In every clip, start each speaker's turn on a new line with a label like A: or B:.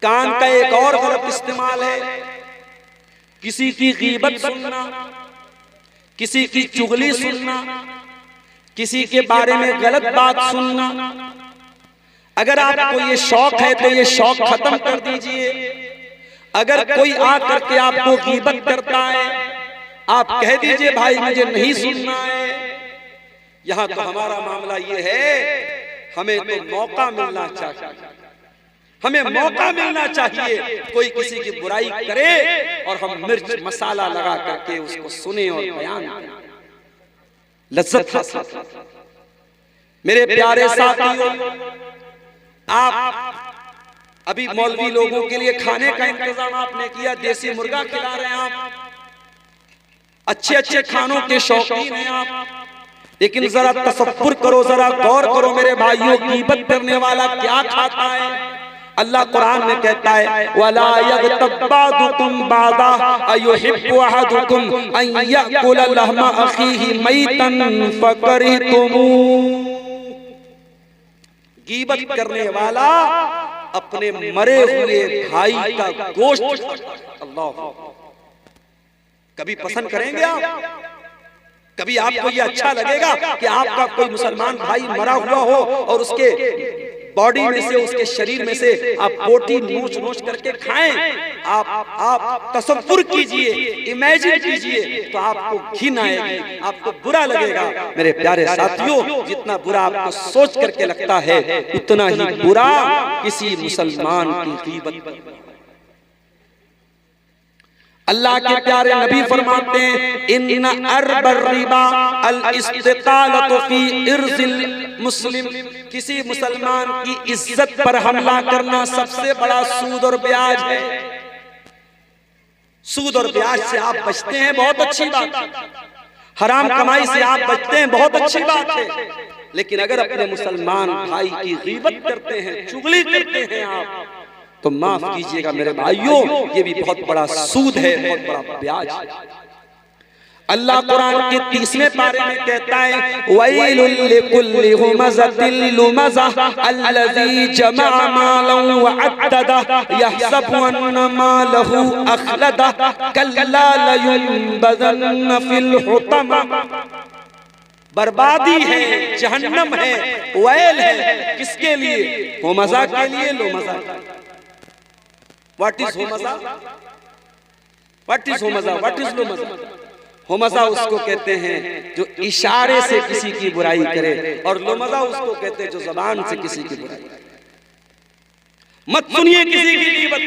A: कान का एक और गलत इस्तेमाल है, किसी की गीबत सुनना, किसी की चुगली सुनना, किसी के बारे में गलत बात सुनना। अगर आपको ये शौक है तो ये शौक खत्म कर दीजिए। अगर कोई आकर के आपको गीबत करता है, आप कह दीजिए भाई मुझे नहीं सुनना है। यहां तो हमारा मामला ये है, हमें तो मौका मिलना चाहिए, हमें मौका मिलना चाहिए। कोई किसी की बुराई करे और हम मिर्च मसाला लगा करके उसको सुने और बयान करें, लज्जत हासिल। मेरे प्यारे साथियों, आप अभी मौलवी लोगों के लिए खाने का इंतजाम आपने किया, देसी मुर्गा खिला रहे हैं आप, अच्छे अच्छे खानों के शौकीन हैं आप, लेकिन जरा तसव्वुर करो, जरा गौर करो मेरे भाइयों, गीबत करने वाला क्या खाता है। अल्लाह कुरान में कहता है, वला यग़तब बादुकुम बादा अयुहिब्बु अहदुकुम अन याकुला लहमा अखीहि मैतन फकरिहतुमू। गीबत करने वाला अपने मरे हुए भाई का गोश्त, अल्लाह, कभी पसंद करेंगे आप? कभी आपको ये अच्छा लगेगा कि आपका कोई मुसलमान भाई मरा हुआ हो और उसके बॉडी में से, उसके शरीर में से आप बोटी नोच नोच करके खाएं? आप तसव्वुर कीजिए, इमेजिन कीजिए, तो आपको घिन आएगी, आपको बुरा लगेगा। मेरे प्यारे साथियों, जितना बुरा आपको सोच करके लगता है, उतना ही बुरा किसी मुसलमान की गीबत। अल्लाह के प्यारे नबी फरमाते हैं, इन्ना अरबर रिबा अल इस्तितालतु फी इर्जिल मुस्लिम। किसी मुसलमान की इज्जत पर हमला करना सबसे बड़ा सूद और ब्याज है। सूद और ब्याज से आप बचते हैं, बहुत अच्छी बात है। हराम कमाई से आप बचते हैं, बहुत अच्छी बात है। लेकिन अगर अपने मुसलमान भाई की गीबत करते हैं, चुगली करते हैं आप, तो माफ कीजिएगा मेरे भाइयों, ये भी बहुत बड़ा सूद है, बहुत बड़ा ब्याज है। अल्लाह कुरान के 30वें पारे में कहता है, वैलुल लिकुल्लि हुमज़तिल लुमज़ह अल्लज़ी जमअ मालन व अद्ददा यहसबु अन्ना मालहु अख़लदा कल्ला लयुनबज़न्न फिल हुतमा। बर्बादी है, जहन्नम है, वैल है, किसके लिए? हुमज़ा के लिए, लुमज़ा। व्हाट इज हुमज़ा? व्हाट इज हुमज़ा? व्हाट इज लुमज़ा? हुमज़ा उसको कहते हैं जो इशारे से किसी की बुराई करे, और लुमज़ा उसको कहते हैं जो ज़बान से किसी की बुराई करे। मत सुनिए किसी की गीबत।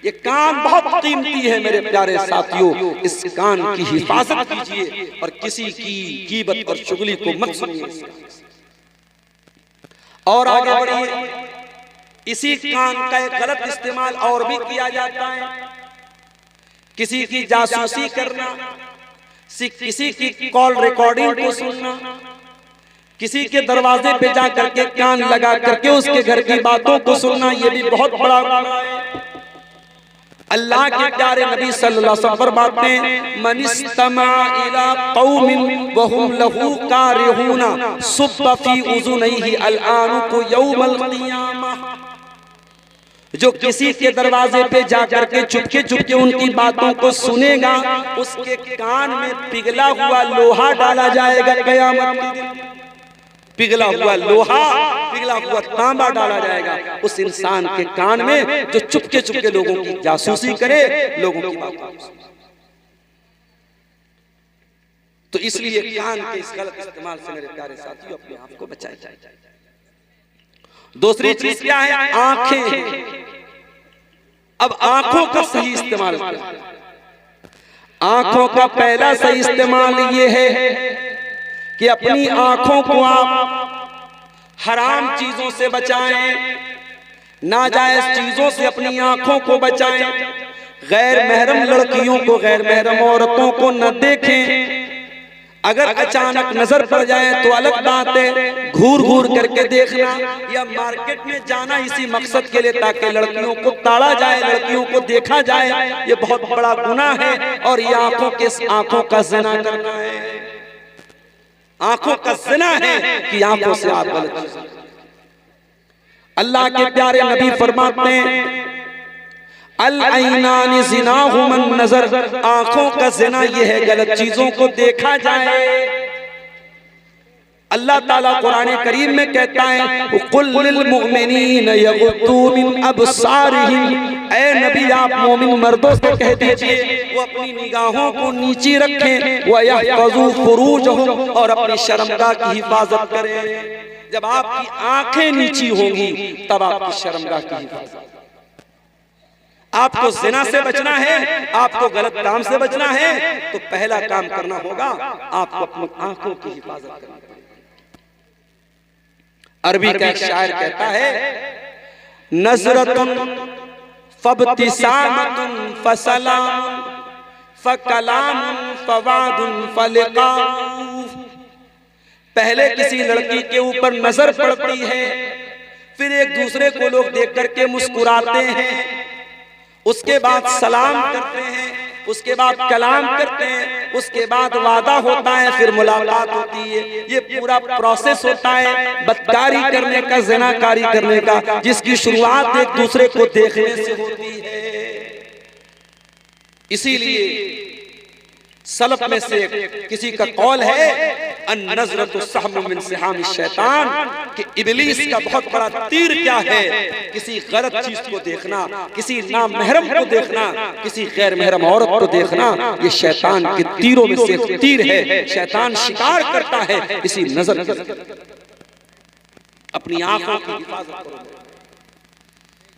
A: ये कान बहुत कीमती है मेरे प्यारे साथियों, इस कान की हिफाजत कीजिए और किसी की गीबत और चुगली को मत सुनिए। और आगे बढ़िए, इसी कान का एक गलत इस्तेमाल और भी किया जाता है, किसी की जासूसी करना, किसी की कॉल रिकॉर्डिंग को सुनना, किसी के दरवाजे पे जा करके कान लगा करके उसके घर की बातों को सुनना, ये भी बहुत बड़ा गुनाह है। अल्लाह के प्यारे नबी सल्लल्लाहु अलैहि वसल्लम फरमाते हैं, मन इस्तमा इला कौमिन व हुम लहू कारिहूना सुब्ब फी उज़ुनैहि अल-आनुकु यौमल क़ियामह। जो किसी के दरवाजे पे जाकर के चुपके चुपके उनकी बातों को सुनेगा, उसके कान में पिघला हुआ लोहा डाला जाएगा क़यामत के दिन। पिघला हुआ लोहा, पिघला हुआ तांबा डाला जाएगा उस इंसान के कान में जो चुपके चुपके लोगों की जासूसी करे, लोगों की बातों को। तो इसलिए कान के इस गलत इस्तेमाल से मेरे प्यारे साथियों अपने आप को बचाए जाए। दूसरी चीज क्या है? आंखें। अब आंखों का सही इस्तेमाल करें। आंखों का पहला सही इस्तेमाल ये है कि अपनी आंखों को आप हराम चीजों से बचाएं, नाजायज चीजों से अपनी आंखों को बचाएं, गैर महरम लड़कियों को, गैर महरम औरतों को न देखें। अगर अचानक नजर पड़ जाए तो अलग बात है, घूर घूर करके देखना या मार्केट में जाना इसी मकसद के लिए ताकि लड़कियों को ताड़ा जाए, लड़कियों को देखा जाए, ये बहुत बड़ा गुनाह है। और ये आंखों का ज़िना करना है, आंखों का ज़िना है कि आंखों से आप गलत। अल्लाह के प्यारे नबी फरमाते हैं, अल ऐनान ज़िनाहुमन नज़र, आंखों का ज़िना ये है गलत चीजों को देखा जाए। अल्लाह ताला कुरान करीम में कहता है कुल लिल मुमिनीन यगुद्दू मिन अबसारिहिम, ऐ नबी आप मोमिन मर्दों से कह दीजिए वो अपनी निगाहों को नीची रखें, व यहफज़ू फुरूजहुम, और अपनी शर्मगाह की हिफाजत करें। जब आपकी आंखें नीची होंगी तब आपकी शर्मगाह की हिफाजत। आपको ज़िना से बचना है, आपको गलत काम से बचना है, तो पहला काम करना होगा आपको अपनी आंखों की हिफाजत करनी पड़ेगी। अरबी का एक शायर कहता है नज़रतुन फब्तिसामतुन फसलामुन फकलामुन फवादुन फलिकाउ। पहले किसी लड़की के ऊपर नजर पड़ती है, फिर एक दूसरे को लोग देख करके मुस्कुराते हैं, उसके बाद सलाम करते हैं, उसके बाद कलाम करते हैं, उसके बाद वादा होता है, फिर मुलाकात होती है। ये पूरा प्रोसेस होता है बदकारी करने का, ज़िनाकारी करने का, जिसकी शुरुआत एक दूसरे को देखने से होती है। इसीलिए सलफ में से किसी का कौल है अन-नज़रतु सहमुम मिन सिहाम शैतान, कि इब्लीस का बहुत बड़ा तीर क्या है, किसी गलत चीज को देखना, किसी नामहरम को देखना, किसी गैर महरम औरत को देखना, ये शैतान के तीरों में से एक तीर है। शैतान शिकार करता है इसी नजर के। अपनी आंखों की हिफाजत करो,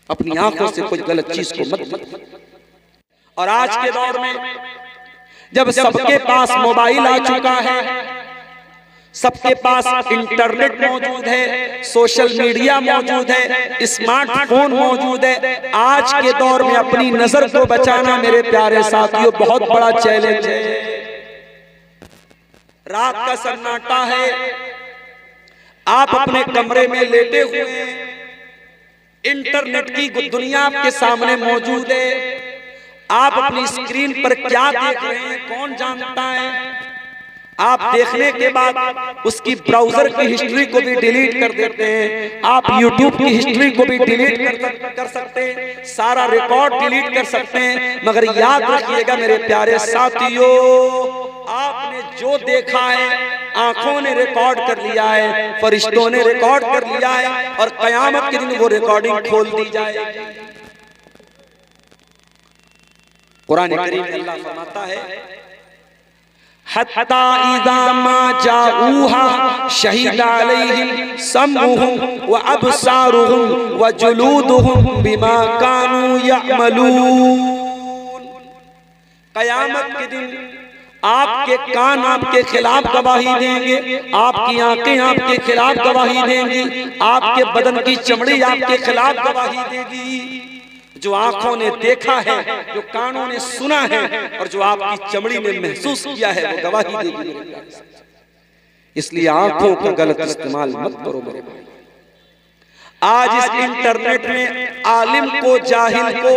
A: अपनी आंखों से कोई गलत चीज को मत देखो। और आज के दौर में जब सबके पास मोबाइल आ चुका है, सबके पास इंटरनेट मौजूद है, सोशल मीडिया मौजूद है, स्मार्टफोन मौजूद है, आज के दौर में अपनी नजर को बचाना मेरे प्यारे साथियों बहुत बड़ा चैलेंज है। रात का सन्नाटा है, आप अपने कमरे में लेटे हुए हैं, इंटरनेट की दुनिया आपके सामने मौजूद है, आप अपनी स्क्रीन पर क्या देख रहे हैं कौन जानता है। आप देखने के बाद उसकी ब्राउजर की हिस्ट्री को भी डिलीट कर देते हैं, आप यूट्यूब की हिस्ट्री को भी डिलीट कर सकते हैं, सारा रिकॉर्ड डिलीट कर सकते हैं। मगर याद रखिएगा मेरे प्यारे साथियों, आपने जो देखा है आंखों ने रिकॉर्ड कर लिया है, फरिश्तों ने रिकॉर्ड कर लिया है, और कयामत के दिन वो रिकॉर्डिंग खोल दी जाएगी। कुरान करीम में अल्लाह फरमाता है हत्ता इज़ा मा जाऊहा शहीदा अलैहिम समउहुम व अबसारुहुम व जुलूदुहुम बिमा कानू यअमलून। कयामत के दिन आपके कान आपके खिलाफ गवाही देंगे, आपकी आंखें आपके खिलाफ गवाही देंगी, आपके बदन की चमड़ी आपके खिलाफ गवाही देगी। जो आंखों ने देखा है, जो कानों ने सुना है, और जो आपकी चमड़ी ने महसूस किया है, वो गवाही देगी। इसलिए आंखों का गलत इस्तेमाल मत करो मेरे भाई। आज इस इंटरनेट में आलिम को, जाहिल को,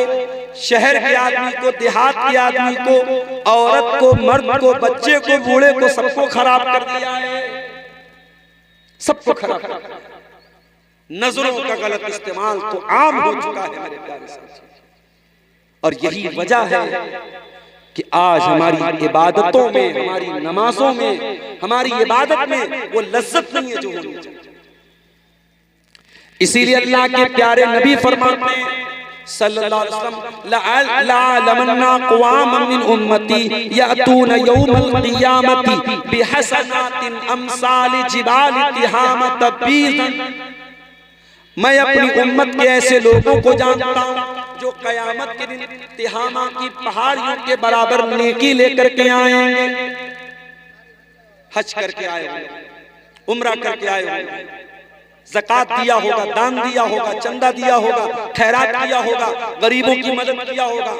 A: शहर के आदमी को, देहात के आदमी को, औरत को, मर्द को, बच्चे को, बूढ़े को, सबको खराब कर दिया है, सबको खराब कर दिया। नजरों का गलत इस्तेमाल तो आम हो चुका है मेरे प्यारे साथियों, और यही वजह है कि आज हमारी इबादतों में, हमारी नमाजों में, हमारी इबादत में वो लज्जत नहीं है जो होनी चाहिए। इसीलिए अल्लाह के प्यारे नबी फरमाते हैं सल्लल्लाहु अलैहि वसल्लम लअलमन्ना क़वामन मिन उम्मती यातूना यौमल क़ियामती बिहसनातिन अमसाल जिबाल तिहामा तबीज़न। मैं अपनी उम्मत के ऐसे लोगों को जानता हूँ जो कयामत के दिन तिहामा की पहाड़ियों के बराबर नेकी लेकर के आएंगे। हज करके आए होंगे, उम्रा करके आए होंगे, ज़कात दिया होगा, दान दिया होगा, चंदा दिया होगा, खैरात किया होगा, गरीबों की मदद किया होगा,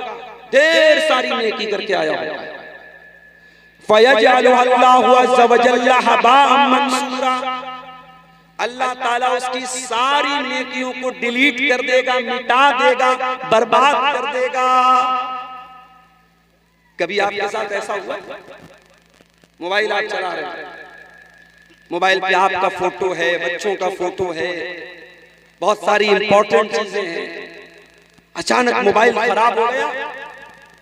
A: ढेर सारी नेकी करके आया होगा। फयजअलु अल्लाहु अज़्ज़ा व जल्ला हबाअम मंसूरा, अल्लाह ताला उसकी सारी नेकियों को डिलीट कर देगा, मिटा देगा, बर्बाद कर देगा। कभी आपके साथ ऐसा हुआ? मोबाइल आप चला रहे हैं, मोबाइल पे आपका फोटो है, बच्चों का फोटो है, बहुत सारी इंपॉर्टेंट चीजें हैं, अचानक मोबाइल खराब हो गया,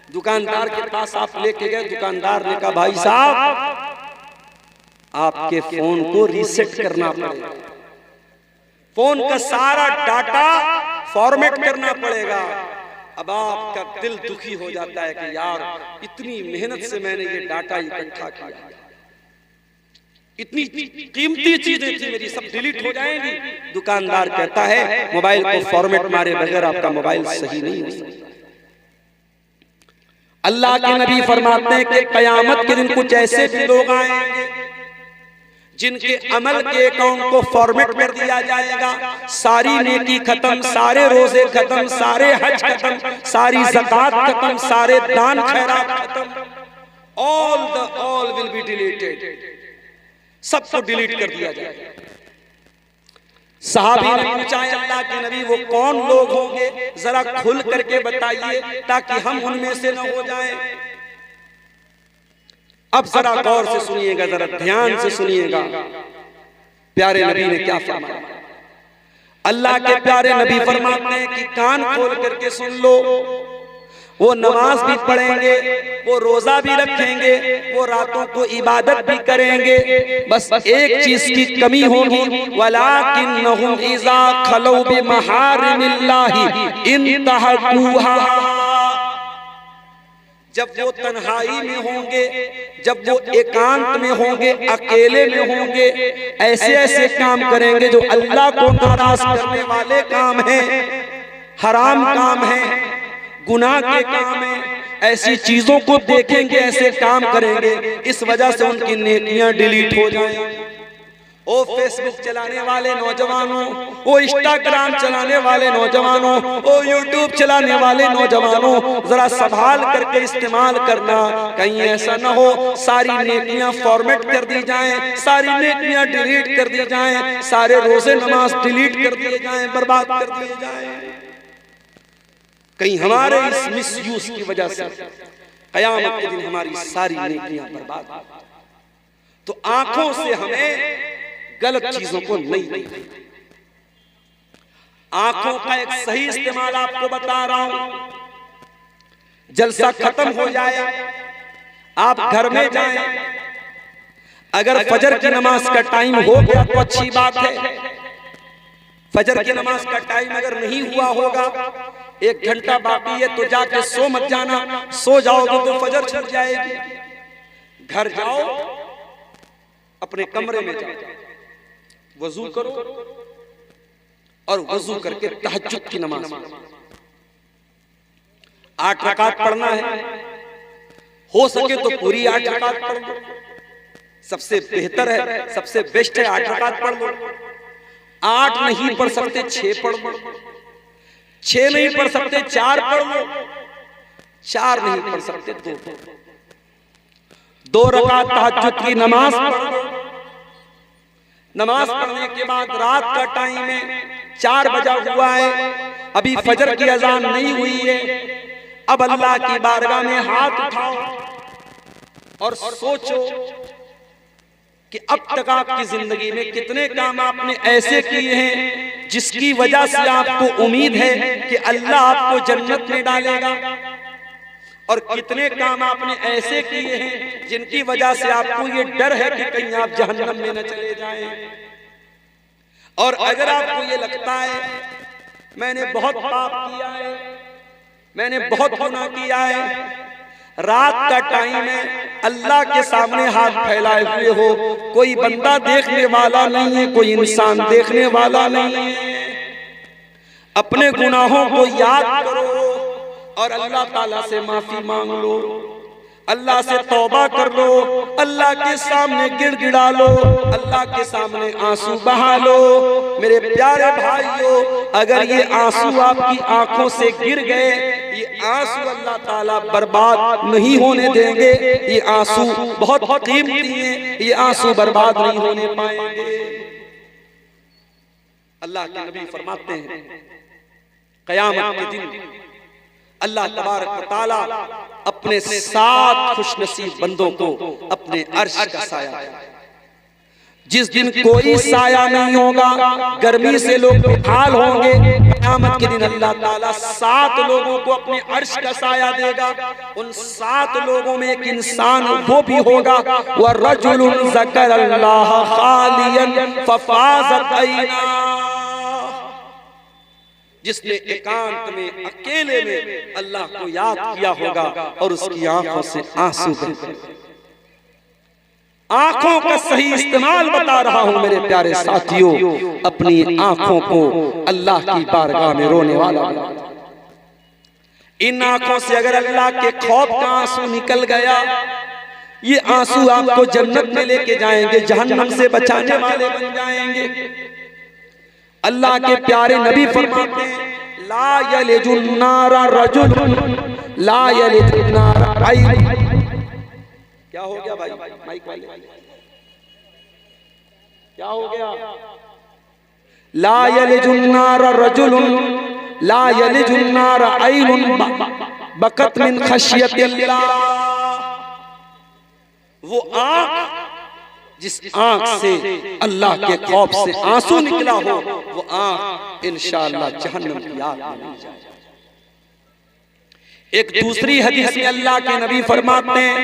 A: दुकानदार के पास आप लेके गए, दुकानदार ने कहा भाई साहब आपके फोन को रीसेट करना पड़ेगा, फोन का सारा डाटा फॉर्मेट करना पड़ेगा। अब आपका दिल दुखी हो जाता है कि यार इतनी मेहनत से मैंने ये डाटा इकट्ठा किया, इतनी कीमती चीजें थी मेरी, सब डिलीट हो जाएंगी। दुकानदार कहता है मोबाइल को फॉर्मेट मारे बगैर आपका मोबाइल सही नहीं हो सकता। अल्लाह के नबी फरमाते हैं कि कयामत के दिन कुछ ऐसे भी लोग आएंगे जिनके अमल के अकाउंट को फॉर्मेट कर दिया जाएगा, सारी नेकी खत्म, सारे रोजे खत्म, सारे हज खत्म, सारी ज़कात खत्म, सारे दान खैरात खत्म, ऑल विल बी डिलीटेड, सबको डिलीट कर दिया जाएगा। सहाबी ने पूछा अल्लाह के नबी वो कौन लोग होंगे, जरा खुल करके बताइए ताकि हम उनमें से न हो जाएं। अब जरा गौर से सुनिएगा, जरा ध्यान से सुनिएगा, प्यारे नबी ने क्या फरमाया। अल्लाह के प्यारे नबी फरमाते हैं कि कान खोल करके सुन लो, वो नमाज भी पढ़ेंगे, वो रोजा भी रखेंगे, वो रातों को इबादत भी करेंगे, बस एक चीज की कमी होगी, वलाकिन्नहुम इज़ा खलौ बिमहारिमिल्लाहि इंतहकुहा, जब वो तन्हाई में होंगे, जब वो एकांत में होंगे, अकेले में होंगे, ऐसे ऐसे काम करेंगे जो अल्लाह को नाराज करने वाले काम हैं, हराम काम हैं, गुनाह के काम हैं, ऐसी चीजों को देखेंगे, ऐसे काम करेंगे, इस वजह से उनकी नेकियां डिलीट हो जाएंगी। ओ फेसबुक चलाने वाले नौजवानों, ओ इंस्टाग्राम चलाने वाले नौजवानों, ओ यूट्यूब चलाने वाले नौजवानों, जरा संभाल करके इस्तेमाल करना, कहीं ऐसा ना हो सारी नेकियां फॉर्मेट कर दी जाएं, सारी नेकियां डिलीट कर दी जाएं, सारे रोजे नमाज डिलीट कर दिए जाएं, बर्बाद कर दिए जाएं, कहीं हमारे इस मिसयूज की वजह से कयामत के दिन हमारी सारी नेकियां बर्बाद हो। तो आंखों से हमें गलत चीजों को नहीं देखना, आंखों का एक सही इस्तेमाल आपको बता रहा हूं। जलसा खत्म हो जाए, आप घर में जाएं, अगर फजर की नमाज का टाइम हो गया तो अच्छी बात है, फजर की नमाज का टाइम अगर नहीं हुआ होगा, 1 घंटा बाकी है तो जाके सो मत जाना, सो जाओगे तो फजर छूट जाएगी। घर जाओ, अपने कमरे में जाओ, वजू करो और वजू करके तहज्जुद की नमाज 8 रकात पढ़ना है, हो सके तो पूरी 8 रकात पढ़ लो, सबसे बेहतर है, सबसे बेस्ट है 8 रकात पढ़ लो। 8 नहीं पढ़ सकते 6 पढ़ लो, 6 नहीं पढ़ सकते 4 पढ़ लो, 4 नहीं पढ़ सकते 2 रकात तहज्जुद की नमाज पढ़ लो। नमाज पढ़ने के बाद रात का टाइम है, 4 बजा हुआ है, अभी फजर की अजान नहीं हुई है, अब अल्लाह की बारगाह में हाथ उठाओ और सोचो कि अब तक आपकी जिंदगी में कितने काम आपने ऐसे किए हैं जिसकी वजह से आपको उम्मीद है कि अल्लाह आपको जन्नत में डालेगा, और कितने काम आपने ऐसे किए हैं जिनकी वजह से आपको ये डर है कि कहीं आप जहन्नम में न चले जाएं। और अगर आपको ये लगता है मैंने बहुत पाप किया है, मैंने बहुत गुनाह किया है, रात का टाइम है, अल्लाह के सामने हाथ फैलाए हुए हो, कोई बंदा देखने वाला नहीं है, कोई इंसान देखने वाला नहीं है, अपने गुनाहों को याद करो और अल्लाह ताला से माफी मांग लो, अल्लाह से तौबा कर लो, अल्लाह के सामने गिड़गिड़ा लो, अल्लाह के सामने आंसू बहा लो। मेरे प्यारे भाइयों, अगर ये आंसू आपकी आंखों से गिर गए, ये आंसू अल्लाह ताला बर्बाद नहीं होने देंगे, ये आंसू बहुत कीमती हैं, ये आंसू बर्बाद नहीं होने पाएंगे। अल्लाह के नबी फरमाते हैं क़यामत के दिन अल्लाह तबारक व तआला अपने 7 खुशनसीब बंदों को अपने अर्श का साया जिस दिन कोई साया नहीं होगा, गर्मी से लोग बेहाल होंगे। क़यामत के दिन अल्लाह ताला 7 लोगों को अपने अर्श का साया देगा। उन 7 लोगों में एक इंसान वो भी होगा, व रजुलुन ज़करल्लाह खालियन फफाज़त ऐना, जिसने एकांत में अकेले में अल्लाह को याद किया होगा और उसकी आंखों से आंसू बहे। आंखों का सही इस्तेमाल बता रहा हूं मेरे प्यारे साथियों। अपनी आंखों को अल्लाह की बारगाह में रोने वाला बना। इन आंखों से अगर अल्लाह के खौफ का आंसू निकल गया, ये आंसू आपको जन्नत में लेके जाएंगे, जहन्नम से बचाने वाले बन जाएंगे। अल्लाह के प्यारे नबी फरमाते हैं, ला यलिजुन नारा रजुल ला यलिजुन नारा ऐन। क्या हो गया भाई माइक वाले, क्या हो गया? ला यलिजुन नारा रजुलुन ला यलिजुन नारा ऐनुन बकत मिन खशियतिल्लाह। वो आंख जिस आंख से अल्लाह के खौफ से आंसू निकला हो, वो आंख इंशाअल्लाह जहन्नम की आग में नहीं जाएगी। एक दूसरी हदीस में अल्लाह के नबी फरमाते हैं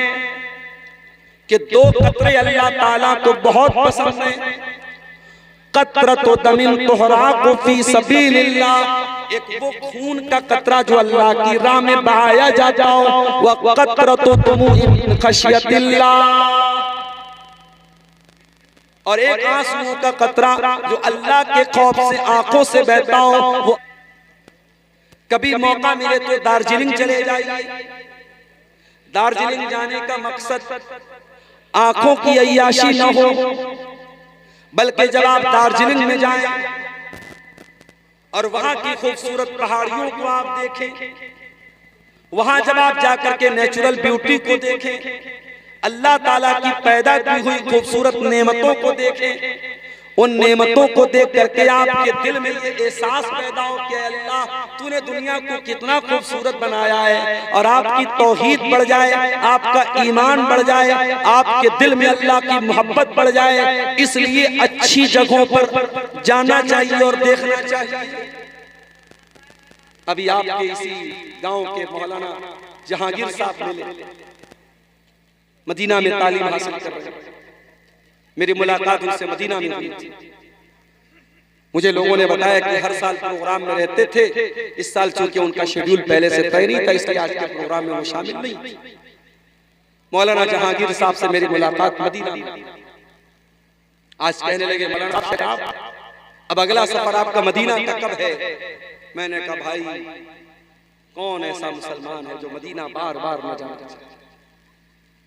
A: कि 2 कतरे अल्लाह ताला को बहुत पसंद है। कतरतु दमिन तुहराकु फी सबीलिल्लाह, एक वो खून का कतरा जो अल्लाह की राह में बहाया जाता हो, व कतरतु दुमूइन मिन खशियतिल्लाह, और एक आंसुओं का कतरा जो अल्लाह के खौफ से आंखों से बहता हो। वो कभी मौका मिले तो दार्जिलिंग चले जाइए। दार्जिलिंग जाने का मकसद आंखों की अय्याशी न हो, बल्कि जब आप दार्जिलिंग में जाएं और वहां की खूबसूरत पहाड़ियों को आप देखें, वहां जब आप जाकर के नेचुरल ब्यूटी को देखें, अल्लाह ताला की पैदा की हुई खूबसूरत नेमतों को देखें, उन नेमतों को देख करके आपके दिल में ये एहसास पैदा हो कि अल्लाह तूने दुनिया को कितना खूबसूरत बनाया है, और आपकी तौहीद बढ़ जाए, आपका ईमान बढ़ जाए, आपके दिल में अल्लाह की मोहब्बत बढ़ जाए। इसलिए अच्छी जगहों पर जाना चाहिए और देखना चाहिए। अभी आपके इसी गांव के मौलाना जहांगीर साहब मिले, मदीना में तालीम हासिल कर रहे हैं। मेरी मुलाकात उनसे मदीना में हुई थी। मुझे लोगों ने बताया कि हर साल प्रोग्राम में रहते थे। इस साल चूंकि उनका शेड्यूल पहले से तय नहीं था, इसलिए आज के प्रोग्राम में वो शामिल नहीं। मौलाना जहांगीर साहब से मेरी मुलाकात मदीना में। आज कहने लगे, मौलाना साहब अब अगला सफर आपका मदीना का कब है? मैंने कहा, भाई कौन ऐसा मुसलमान है जो मदीना बार बार न जाना चाहे?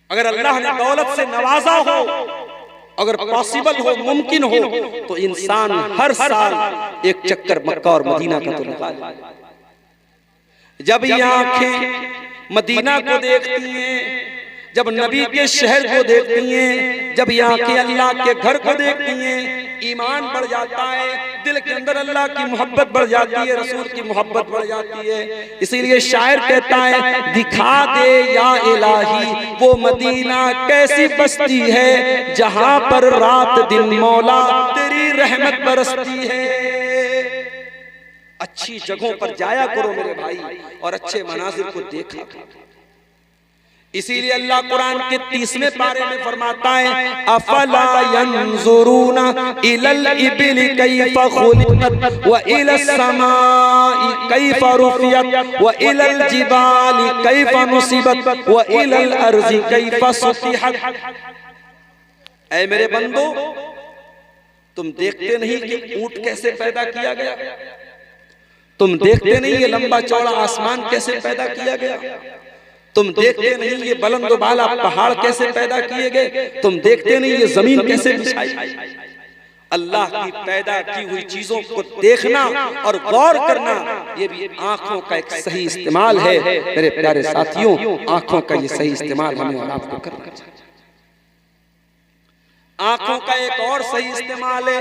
A: अगर अल्लाह ने दौलत से नवाजा हो, अगर पॉसिबल हो, मुमकिन हो, तो इंसान हर साल एक चक्कर मक्का और मदीना का तो लगा। जब ये आंखें मदीना को देखती हैं, जब नबी के शहर को देखती हैं, जब ये आंखें अल्लाह के घर को देखती हैं, ईमान बढ़ जाता है, दिल के अंदर अल्लाह की मोहब्बत बढ़ जाती है, रसूल की मोहब्बत बढ़ जाती है। इसीलिए शायर कहता है, दिखा दे या इलाही वो मदीना कैसी बस्ती है, जहां पर रात दिन मौला तेरी रहमत बरसती है। अच्छी जगहों पर जाया करो मेरे भाई, और अच्छे मनाजिर को देखा करो। इसीलिए अल्लाह कुरान के 30वें पारे में फरमाता है, अफला यंजुरूना इलल इबिली कैफा खुलिकत व इलस समाई कैफा रुफियत व इलल जिबाली कैफा नुसिबत व इलल अर्ज़ि कैफा सुतिहत। ऐ मेरे बंदो, तुम देखते नहीं कि ऊंट कैसे पैदा किया गया? तुम देखते नहीं ये लंबा चौड़ा आसमान कैसे पैदा किया गया? तुम देखते नहीं ये बुलंद बाला पहाड़ कैसे पैदा किए गए? तुम देखते नहीं ये जमीन कैसे बिछाई? अल्लाह की पैदा की हुई चीजों को देखना और गौर करना, ये भी आंखों का एक सही इस्तेमाल है। मेरे प्यारे साथियों, आंखों का ये सही इस्तेमाल हमें और आपको करना चाहिए। आंखों का एक और सही इस्तेमाल है,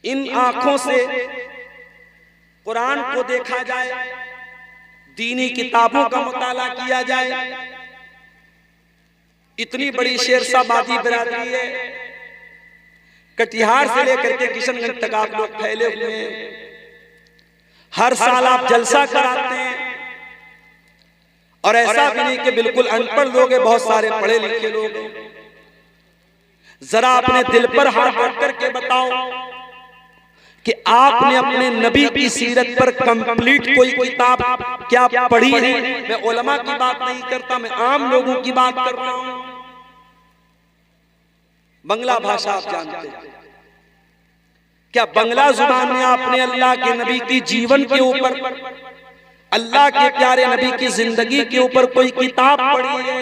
A: इन आंखों से कुरान को देखा जाए, दीनी किताबों का मुताला किया जाए, इतनी बड़ी शेरशाहबादी बिरादरी है, कटिहार से लेकर के किशनगंज तक आप लोग फैले हुए हैं। हर साल आप जलसा कराते हैं, और ऐसा भी नहीं कि बिल्कुल अनपढ़ लोग हैं, बहुत सारे पढ़े लिखे लोग हैं। जरा अपने दिल पर हाथ रख करके बताओ कि आपने अपने नबी की सीरत पर कंप्लीट कोई किताब क्या पढ़ी है? मैं उलमा की बात नहीं करता, मैं आम लोगों की बात कर रहा हूं। बंगला भाषा आप जानते हैं क्या? बंगला जुबान में आपने अल्लाह के नबी की जीवन के ऊपर, अल्लाह के प्यारे नबी की जिंदगी के ऊपर कोई किताब पढ़ी है?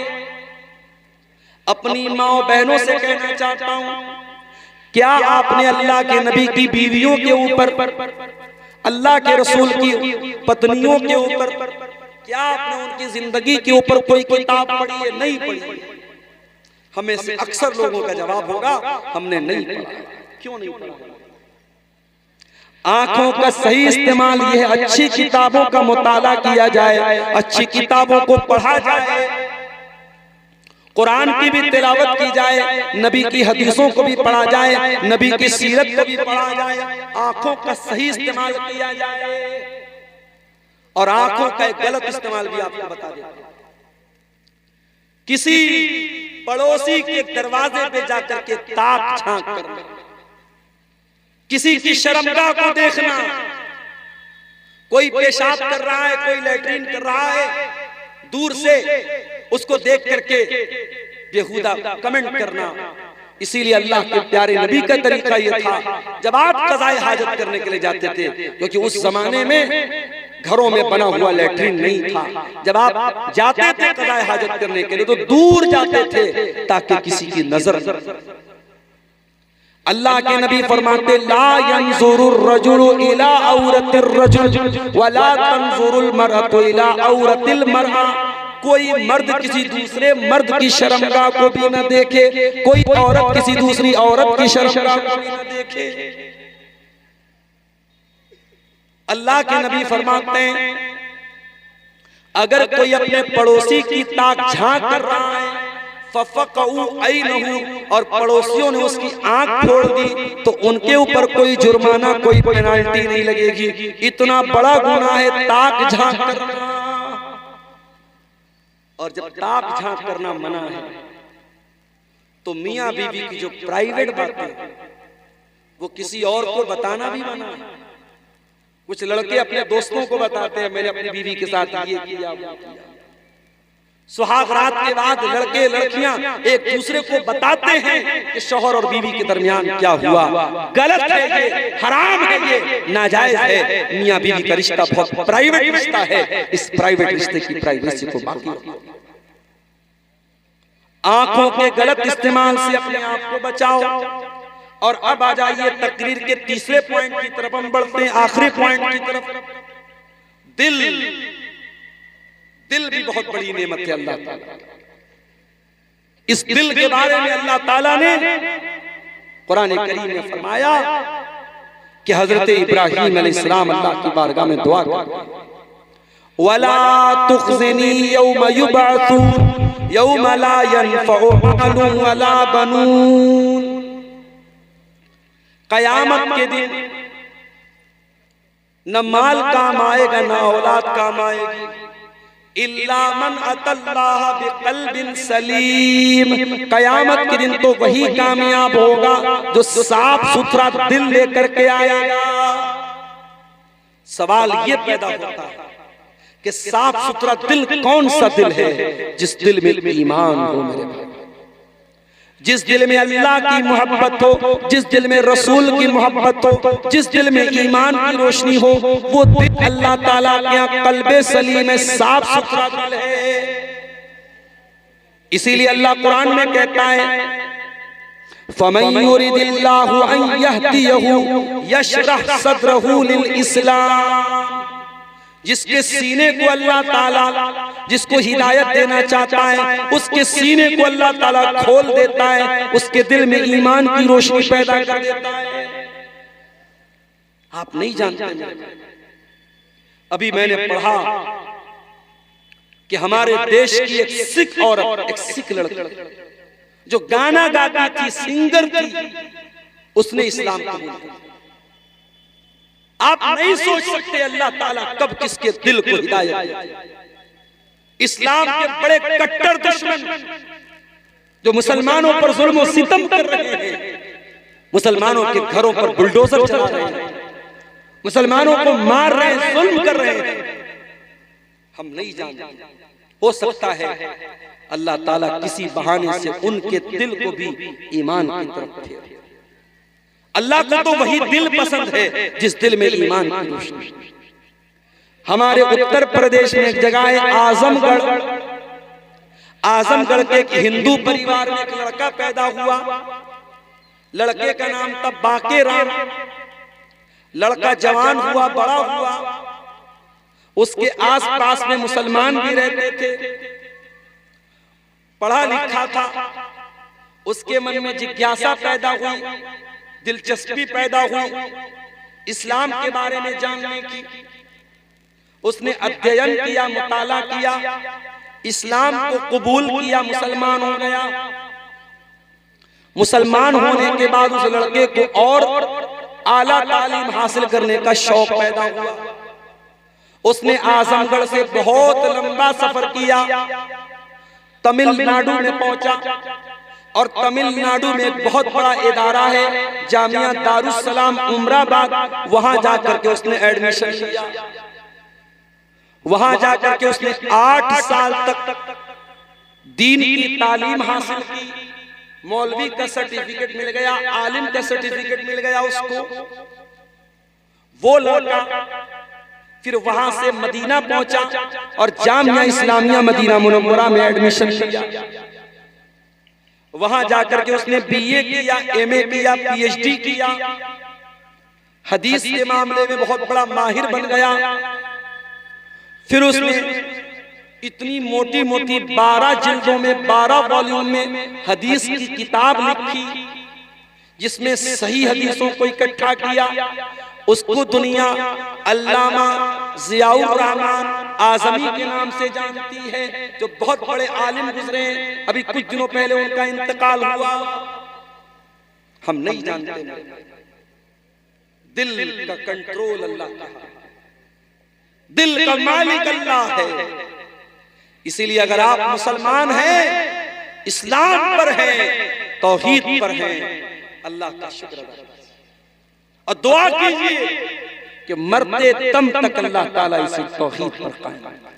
A: अपनी माँ बहनों से कहना चाहता हूं, क्या आपने अल्लाह के नबी की बीवियों के ऊपर, अल्लाह के रसूल की पत्नियों के ऊपर, क्या आपने उनकी जिंदगी के ऊपर कोई किताब पढ़ी है? नहीं पढ़ी। हमें से अक्सर लोगों का जवाब होगा, हमने नहीं पढ़ा। क्यों नहीं पढ़ा? आंखों का सही इस्तेमाल यह है, अच्छी किताबों का मुताला किया जाए, अच्छी किताबों को पढ़ा जाए, कुरान की भी तिलावत की जाए, नबी की हदीसों को भी पढ़ा जाए, नबी की सीरत को भी पढ़ा जाए, आंखों का सही इस्तेमाल किया जाए। और आंखों का एक गलत इस्तेमाल भी आपको बता देता हूं। किसी पड़ोसी के दरवाजे पे जाकर के ताक झांक करना, किसी की शर्मगाह को देखना, कोई पेशाब कर रहा है, कोई लैट्रिन कर रहा है, दूर से उसको देख करके बेहुदा कमेंट करना। इसीलिए अल्लाह के प्यारे नबी का तरीका यह था, जब आप क़ज़ाए हाजत करने के लिए जाते थे, क्योंकि उस जमाने में घरों में बना हुआ लैट्रिन नहीं था, जब आप जाते थे क़ज़ाए हाजत करने के लिए तो दूर जाते थे ताकि किसी की नजर। अल्लाह के नबी फरमाते, ला यंजुरुर रजुलु इला औरतिर रजुल वला तंजुरुल मरअतु इला औरतिल मरअ। कोई मर्द किसी दूसरे मर्द की शर्मगाह को भी न देखे, कोई औरत किसी दूसरी औरत की शर्मगाह को भी न देखे। अल्लाह के नबी फरमाते हैं, अगर कोई अपने पड़ोसी की ताक झांक कर रहा है, फफ़क़ऊ ऐनहू, और पड़ोसियों ने उसकी आंख फोड़ दी, तो उनके ऊपर कोई जुर्माना, कोई पेनाल्टी नहीं लगेगी। इतना बड़ा गुनाह है ताक झांक करना। और जब ताक झांक करना मना है, तो मियां बीवी की जो प्राइवेट बातें वो किसी और को बताना भी मना है। कुछ लड़के अपने दोस्तों को बताते हैं, मैंने अपनी बीवी के साथ ये किया, वो किया। सुहाग रात के बाद लड़के लड़कियां एक दूसरे को बताते हैं कि शौहर और बीवी के दरमियान क्या हुआ। गलत है ये, हराम है ये, नाजायज है। मियां बीवी का रिश्ता बहुत प्राइवेट रिश्ता है, इस प्राइवेट रिश्ते की प्राइवेसी को बाकी रखो। आंखों के गलत इस्तेमाल से अपने आप को बचाओ। और अब आ जाइए तकरीर के तीसरे पॉइंट की तरफ हम बढ़ते हैं, आखिरी पॉइंट की तरफ। दिल भी बहुत बड़ी नेमत है अल्लाह ताला। इस दिल के बारे में अल्लाह ताला ने कुरान करीम में फरमाया कि हजरत इब्राहीम अलैहिस्सलाम अल्लाह की बारगाह में दुआ करते, वला तुखज़नी यौम युबअसून यौम ला यनफ़उ मालुन वला बनून। क़यामत के दिन न माल काम आएगा, न औलाद काम आएगी, इल्ला मन अतल्लाह बिक़ल्बिन सलीम। क़यामत के दिन तो वही कामयाब होगा जो साफ सुथरा दिल लेकर के आएगा। सवाल ये पैदा होता है कि साफ सुथरा दिल कौन सा दिल है? जिस दिल में ईमान हो मेरे भाई, जिस दिल में अल्लाह की मोहब्बत हो, जिस दिल में रसूल की मोहब्बत हो, जिस दिल में ईमान की रोशनी हो, वो दिल अल्लाह ताला के यहाँ कल्बे सलीम में साफ सुथरा दिल है। इसीलिए अल्लाह कुरान में कहता है, फमन युरिदिल्लाहु अन यहदियहु यशरह सदरहु लिल इस्लाम। जिसके सीने को अल्लाह ताला, जिसको हिदायत देना चाहता है, उसके सीने को अल्लाह ताला खोल देता है, उसके दिल में ईमान की रोशनी पैदा कर देता है। आप नहीं जानते। अभी मैंने पढ़ा कि हमारे देश की एक सिख औरत, एक सिख लड़की जो गाना गाती थी, सिंगर थी, उसने इस्लाम कबूल किया। आप नहीं सोच सकते अल्लाह ताला कब किसके दिल को हिदायत देता। इस्लाम के बड़े कट्टर दुश्मन जो मुसलमानों पर जुल्म और सितम कर रहे हैं, मुसलमानों के घरों पर बुलडोजर चला रहे हैं, मुसलमानों को मार रहे हैं, जुल्म कर रहे हैं, हम नहीं जानते। हो सकता है अल्लाह ताला किसी बहाने से उनके दिल को भी ईमान की तरफ फेरे। अल्लाह को तो वही दिल पसंद है जिस दिल में ईमान की रोशनी। हमारे उत्तर प्रदेश में एक जगह है आजमगढ़। आजमगढ़ के एक हिंदू परिवार में एक लड़का पैदा हुआ। लड़के का नाम था बाके राम। लड़का जवान हुआ, बड़ा हुआ। उसके आसपास में मुसलमान भी रहते थे, पढ़ा लिखा था। उसके मन में जिज्ञासा पैदा हुई, दिलचस्पी पैदा हुई इस्लाम के बारे में जानने की। उसने अध्ययन किया, मुताला किया, इस्लाम को कबूल किया, मुसलमान हो गया। मुसलमान होने के बाद उस लड़के को और आला तालीम हासिल करने का शौक पैदा हुआ। उसने आजमगढ़ से बहुत लंबा सफर किया, तमिलनाडु में पहुंचा और तमिलनाडु में एक बहुत बड़ा इदारा है जामिया दारुस्सलाम उमराबाद। वहां जाकर के उसने एडमिशन लिया। वहां जाकर के उसने 8 साल तक दीन की तालीम हासिल की। मौलवी का सर्टिफिकेट मिल गया, आलिम का सर्टिफिकेट मिल गया उसको। वो लड़का फिर वहां से मदीना पहुंचा और जामिया इस्लामिया मदीना मुनव्वरा में एडमिशन लिया। वहां जाकर के उसने बीए किया, एमए किया, पीएचडी किया। हदीस के मामले में बहुत बड़ा माहिर बन गया। फिर उसने इतनी मोटी मोटी 12 जिल्दों में, 12 वॉल्यूम में हदीस की किताब लिखी, जिसमें सही हदीसों को इकट्ठा किया। उसको दुनिया अल्लामा जियाउर रहमान आजमी के नाम से जानती है, जो बहुत बड़े आलिम गुजरे। अभी कुछ दिनों पहले उनका इंतकाल हुआ। हम नहीं जानते। दिल का कंट्रोल अल्लाह का है, दिल का मालिक अल्लाह है। इसीलिए अगर आप मुसलमान हैं, इस्लाम पर हैं, तौहीद पर हैं, अल्लाह का शुक्र अदा कीजिए और दुआ कीजिए कि मरते दम तक अल्लाह ताला इसे तौहीद पर कायम रखे।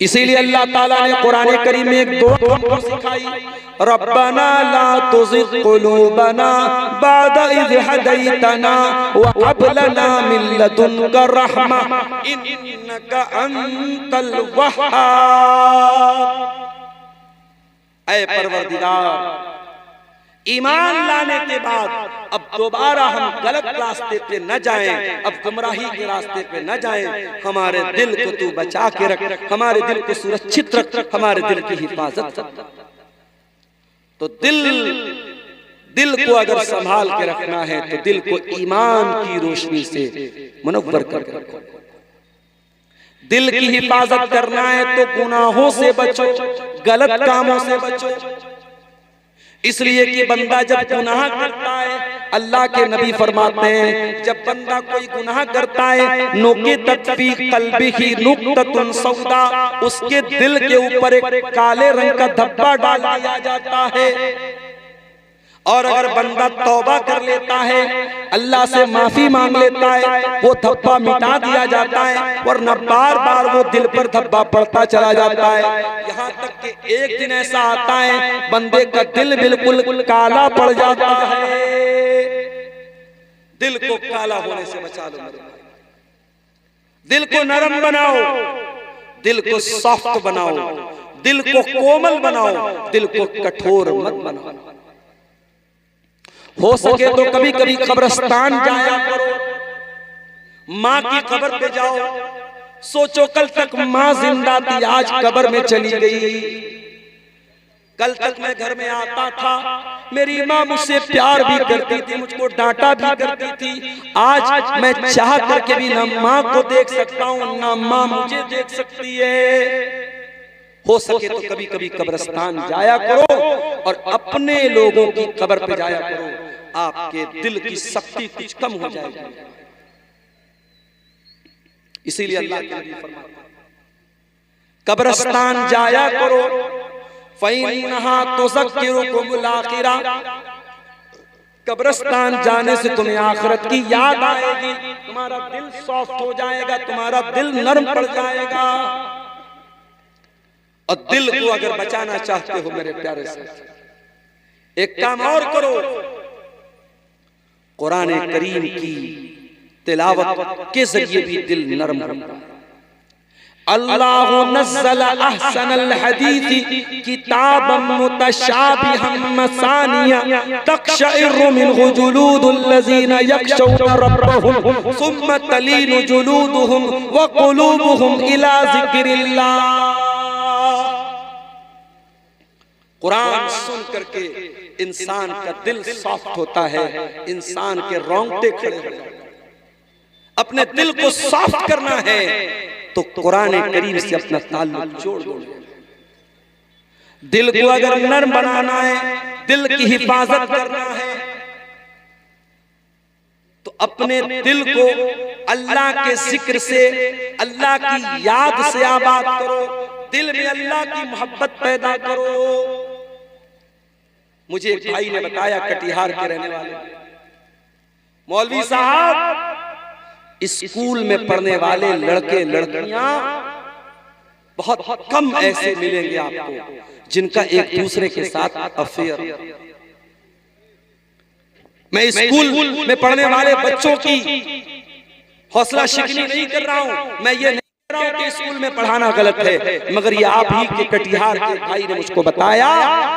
A: इसीलिए अल्लाह ताला ने कुरान करीम में एक दुआ हमको सिखाई, रब्बना ला तुज़िग़ क़ुलूबना बअद इज़ हदैतना व हब लना मिन लदुनका रहमा इन्नका अंतल वह्हाब। ऐ परवरदिगार, ईमान लाने के बाद अब दोबारा हम गलत रास्ते पे न जाएं, अब गुमराही के रास्ते पे न जाएं। हमारे दिल को तू बचा के रख, हमारे दिल को सुरक्षित रख, हमारे दिल की हिफाजत कर। तो दिल को अगर संभाल के रखना है तो दिल को ईमान की रोशनी से मुनव्वर करके रखो। दिल की हिफाजत करना है तो गुनाहों से बचो, गलत कामों से बचो। इसलिए कि बंदा जब गुनाह करता है, अल्लाह के नबी फरमाते हैं, जब बंदा कोई गुनाह करता है, नुक़ितत फी क़ल्बिही नुक़्ततुन सौदा, उसके दिल के ऊपर एक काले रंग का धब्बा डाल दिया जाता है। और अगर बंदा तौबा कर लेता है, अल्लाह से माफी मांग लेता है, वो धब्बा मिटा दिया जाता है, वरना बार बार वो दिल पर धब्बा पड़ता चला जाता है। यहाँ तक कि एक दिन ऐसा आता है बंदे का दिल बिल्कुल काला पड़ जाता है। दिल को काला होने से बचा लो मेरे भाई। दिल को नरम बनाओ, दिल को सॉफ्ट बनाओ, दिल को कोमल बनाओ, दिल को कठोर मत बनाओ। हो सके तो कभी कभी कब्रिस्तान जाया करो, माँ की कब्र पे जाओ। सोचो कल तक माँ जिंदा थी, आज कब्र में चली गई। कल तक मैं घर में आता था, मेरी माँ मुझसे प्यार भी करती थी, मुझको डांटा भी करती थी। आज मैं चाह करके भी ना माँ को देख सकता हूँ, ना माँ मुझे देख सकती है। हो सके तो कभी कभी कब्रिस्तान जाया करो और अपने लोगों की कब्र पे जाया करो, आपके दिल की शक्ति कुछ कम हो जाएगी। इसीलिए अल्लाह के नबी फरमाते हैं कब्रिस्तान जाया करो, फ़इन्नहा तुज़क्किरुकुमुल आखिरा, कब्रिस्तान जाने से तुम्हें आखिरत की याद आएगी, तुम्हारा दिल सॉफ्ट हो जाएगा, तुम्हारा दिल नरम पड़ जाएगा। और दिल को अगर बचाना चाहते हो मेरे प्यारे साथी, एक काम और करो, कुरान करीम की तिलावत के जरिए भी दिल नरम होगा। अल्लाह नज़्ज़ल अहसनल हदीसी किताबम मुतशाबिहम मसानिया तक़शइरु मिन्हु जुलूदुल लज़ीना यख़शौना रब्बहुम सुम्मा तलीनु जुलूदुहुम व क़ुलूबुहुम इला ज़िक्रिल्लाह। कुरान सुन करके इंसान का दिल सॉफ्ट होता है, इंसान के रोंगटे खड़े हो जाते हैं। अपने दिल को सॉफ्ट करना है तो कुरान करीम से अपना ताल्लुक जोड़ दो। दिल को अगर नरम बनाना है, दिल की हिफाजत करना है, तो अपने दिल को अल्लाह के जिक्र से, अल्लाह की याद से आबाद करो, दिल में अल्लाह की मोहब्बत पैदा करो। मुझे एक भाई ने बताया, कटिहार के रहने वाले, मौलवी साहब, स्कूल में पढ़ने वाले लड़के लड़कियां बहुत कम ऐसे मिलेंगे आपको जिनका एक दूसरे के साथ अफेयर। मैं स्कूल में पढ़ने वाले बच्चों की हौसला शिकनी नहीं कर रहा हूं, मैं ये नहीं कह रहा हूं कि स्कूल में पढ़ाना गलत है, मगर ये आप ही के कटिहार के भाई ने मुझको बताया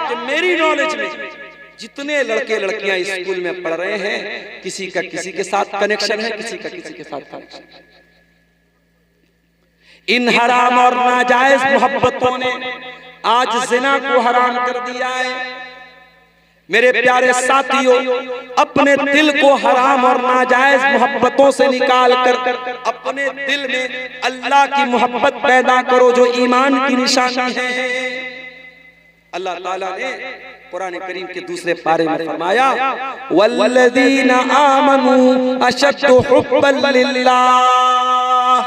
A: कि मेरी नॉलेज में जितने लड़के लड़कियां स्कूल में पढ़ रहे हैं, किसी का किसी के साथ कनेक्शन है, किसी का किसी के साथ कनेक्शन। इन हराम और नाजायज मोहब्बतों ने आज जिना को हराम कर दिया है। मेरे प्यारे साथियों, अपने दिल को हराम और नाजायज मोहब्बतों से निकाल कर अपने दिल में अल्लाह की मोहब्बत पैदा करो, जो ईमान की निशानी है। अल्लाह ताला ने कुरान करीम के दूसरे पारे में फरमाया, वल्लज़ीना आमनू अशद्दु हुब्बन लिल्लाह,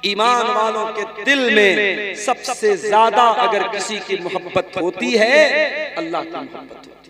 A: ईमान वालों के दिल में सबसे ज्यादा अगर किसी की मोहब्बत होती है, अल्लाह की मोहब्बत होती है।